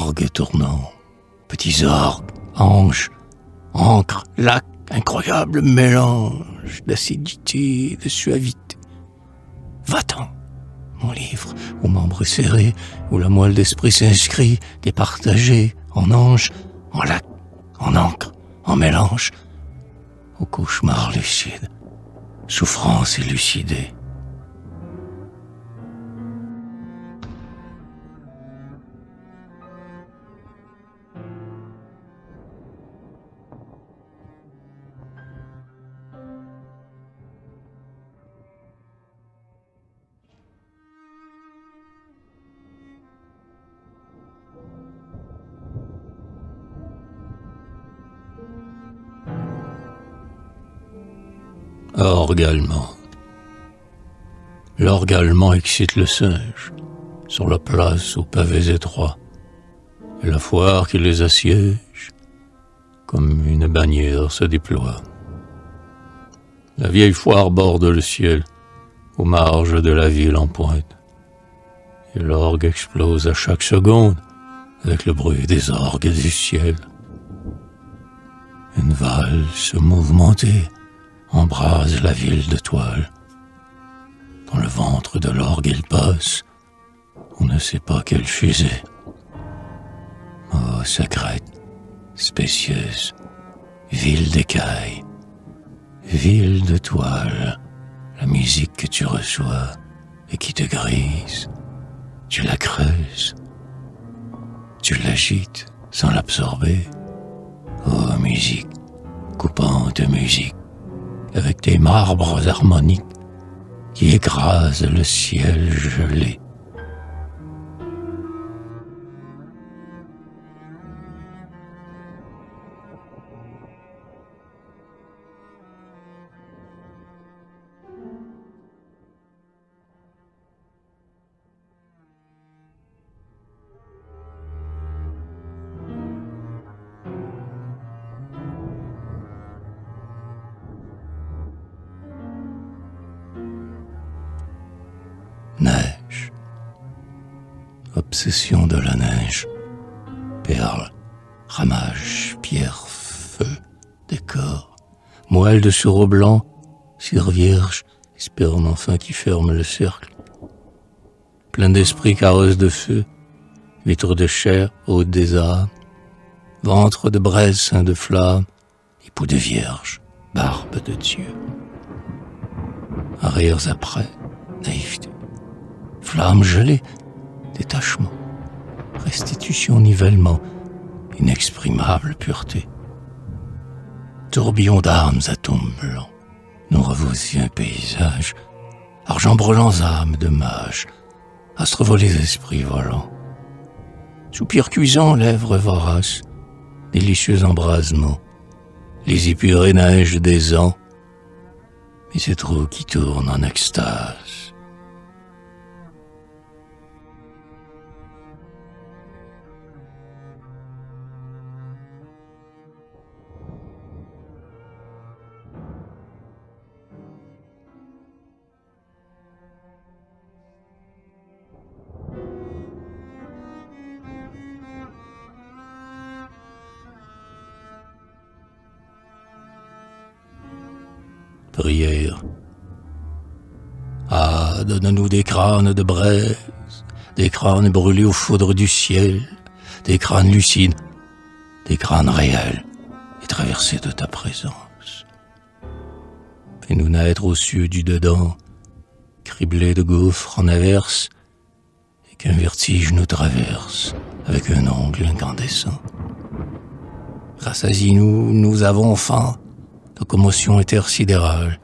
orgues tournants, petits orgues, anges, encre, lac, incroyable mélange d'acidité, de suavité. Va-t'en, mon livre, aux membres serrés, où la moelle d'esprit s'inscrit, départagée, en ange, en lac, en encre, en mélange, au cauchemar lucide, souffrance élucidée. Orgue allemande. L'orgue allemand excite le singe, sur la place aux pavés étroits, et la foire qui les assiège, comme une bannière se déploie. La vieille foire borde le ciel, aux marges de la ville en pointe, et l'orgue explose à chaque seconde, avec le bruit des orgues du ciel. Une valse mouvementée embrase la ville de toile. Dans le ventre de l'orgue il passe, on ne sait pas quelle fusée. Oh, secrète, spécieuse, ville d'écailles, ville de toile, la musique que tu reçois et qui te grise, tu la creuses, tu l'agites sans l'absorber. Oh, musique, coupante musique, avec tes marbres harmoniques qui écrasent le ciel gelé. Neige, obsession de la neige, perles, ramages, pierres, feu, décor, moelle de sureau blanc, cire vierge, sperme enfin qui ferme le cercle. Plein d'esprit, carrosse de feu, vitre de chair, hôte des âmes, ventre de braise, sein de flamme, époux de vierge, barbe de Dieu. Arrières après, naïveté, flamme gelée, détachement, restitution, nivellement, inexprimable pureté. Tourbillon d'âmes, atomes blancs, nous revoici un paysage, argent brûlant âmes de mages, astres volés esprits volants. Soupir cuisant, lèvres voraces, délicieux embrasement, les épurées neiges des ans, mais c'est trop qui tourne en extase. Prière. Ah, donne-nous des crânes de braise, des crânes brûlés aux foudres du ciel, des crânes lucides, des crânes réels et traversés de ta présence. Fais-nous naître aux cieux du dedans, criblés de gouffres en averse, et qu'un vertige nous traverse avec un ongle incandescent. Rassasie-nous, nous avons faim, de commotion intersidérale.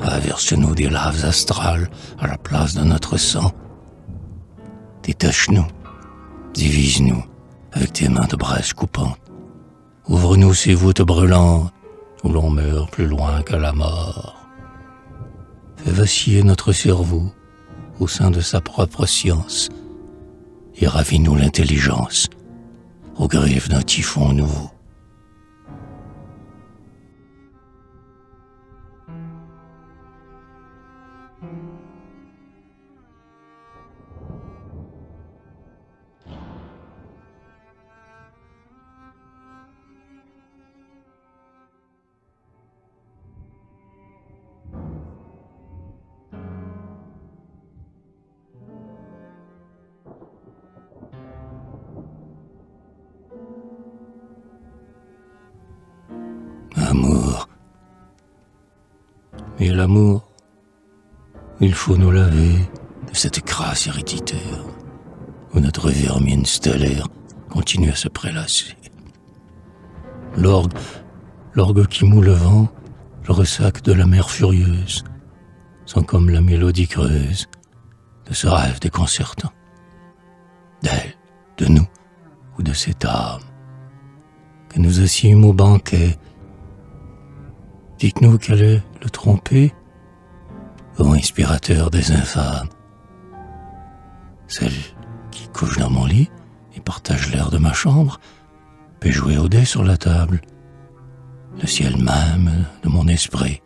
Verse-nous des laves astrales à la place de notre sang. Détache-nous, divise-nous avec tes mains de braise coupantes. Ouvre-nous ces voûtes brûlantes où l'on meurt plus loin que la mort. Fais vaciller notre cerveau au sein de sa propre science et ravis-nous l'intelligence aux griffes d'un typhon nouveau. Et l'amour, il faut nous laver de cette crasse héréditaire où notre vermine stellaire continue à se prélasser. L'orgue qui moule le vent, le ressac de la mer furieuse, sont comme la mélodie creuse de ce rêve déconcertant. D'elle, de nous, ou de cette âme que nous assîmes au banquet. Dites-nous quel est le trompé, ô inspirateur des infâmes. Celle qui couche dans mon lit et partage l'air de ma chambre peut jouer au dé sur la table, le ciel même de mon esprit.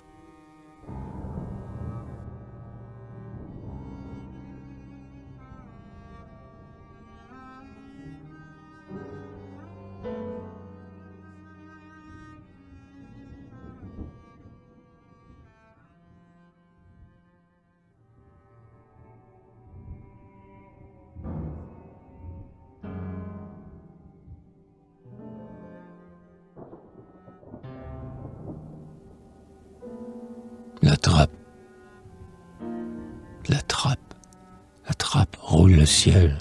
La trappe roule le ciel.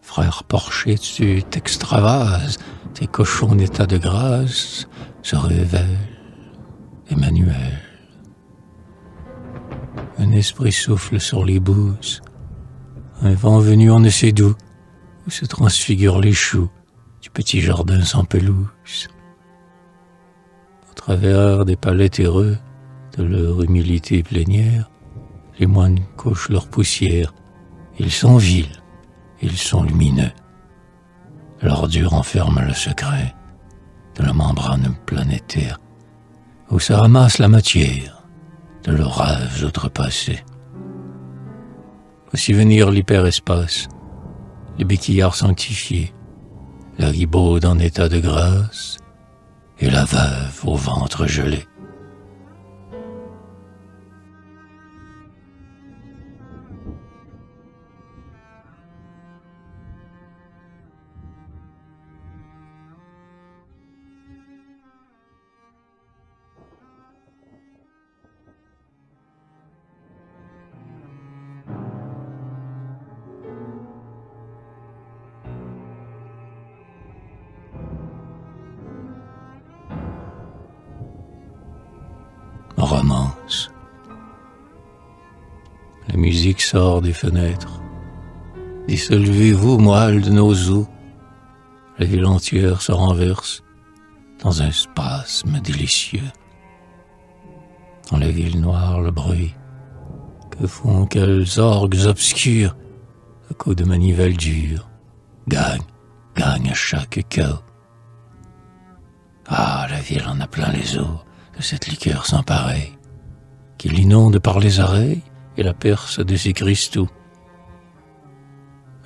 Frère Porcher, tu t'extravases, tes cochons en état de grâce se révèlent. Emmanuel. Un esprit souffle sur les bouses, un vent venu on ne sait d'où, où se transfigurent les choux du petit jardin sans pelouse. Au travers des palais terreux de leur humilité plénière, les moines couchent leur poussière. Ils sont vils, ils sont lumineux. L'ordure enferme le secret de la membrane planétaire où se ramasse la matière de leurs rêves outrepassés. Aussi venir l'hyperespace, les béquillards sanctifiés, la ribaude en état de grâce et la veuve au ventre gelé. Romance. La musique sort des fenêtres. Dissolvez-vous, moelle de nos os. La ville entière se renverse dans un spasme délicieux. Dans la ville noire, le bruit. Que font quels orgues obscurs à coups de manivelle dure gagne à chaque cœur. Ah, la ville en a plein les os de cette liqueur sans pareil, qui l'inonde par les oreilles et la perce de ses cristaux.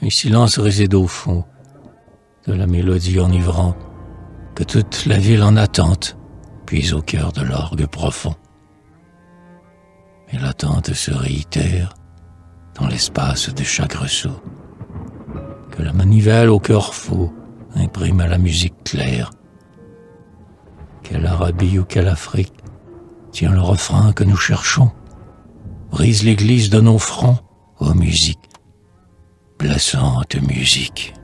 Un silence réside au fond de la mélodie enivrante que toute la ville en attente puise au cœur de l'orgue profond. Et l'attente se réitère dans l'espace de chaque ressaut, que la manivelle au cœur faux imprime à la musique claire. Quelle Arabie ou quelle Afrique tient le refrain que nous cherchons, brise l'église de nos fronts, ô musique, blessante musique.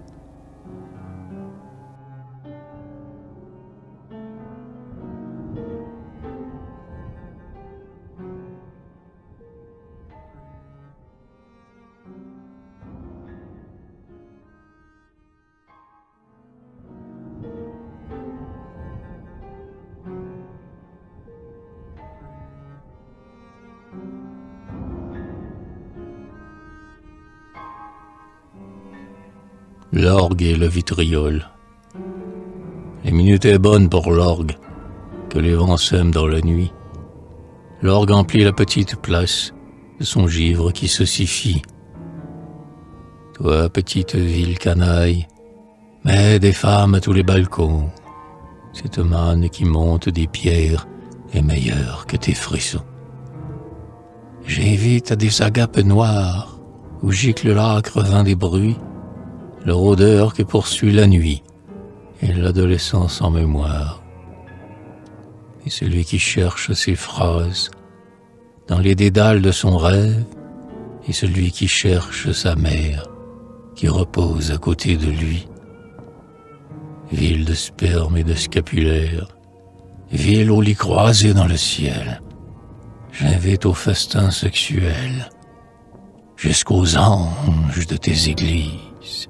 L'orgue et le vitriol. Les minutes est bonne pour l'orgue, que les vents sèment dans la nuit. L'orgue emplit la petite place de son givre qui s'ossifie. Toi, petite ville canaille, mets des femmes à tous les balcons. Cette manne qui monte des pierres est meilleure que tes frissons. J'invite à des agapes noires où gicle l'âcre vin des bruits, leur odeur que poursuit la nuit et l'adolescent sans mémoire. Et celui qui cherche ses phrases dans les dédales de son rêve, et celui qui cherche sa mère, qui repose à côté de lui. Ville de sperme et de scapulaire, ville au lit croisé dans le ciel, j'invite au festin sexuel, jusqu'aux anges de tes églises.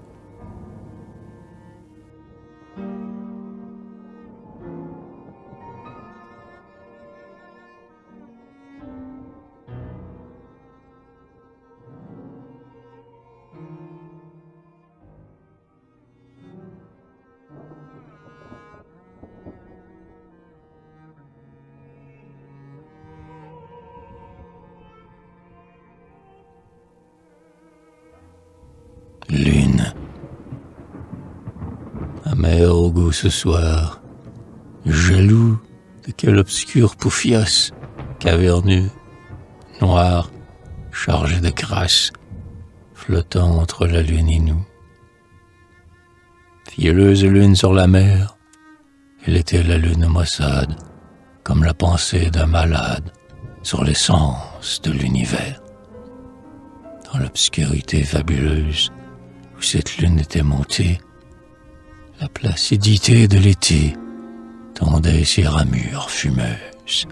Lune, amer au goût ce soir, jaloux de quel obscur poufias, caverneux, noir, chargé de crasse, flottant entre la lune et nous. Fielleuse lune sur la mer, elle était la lune maussade, comme la pensée d'un malade sur l'essence de l'univers. Dans l'obscurité fabuleuse où cette lune était montée, la placidité de l'été tendait ses ramures fumeuses.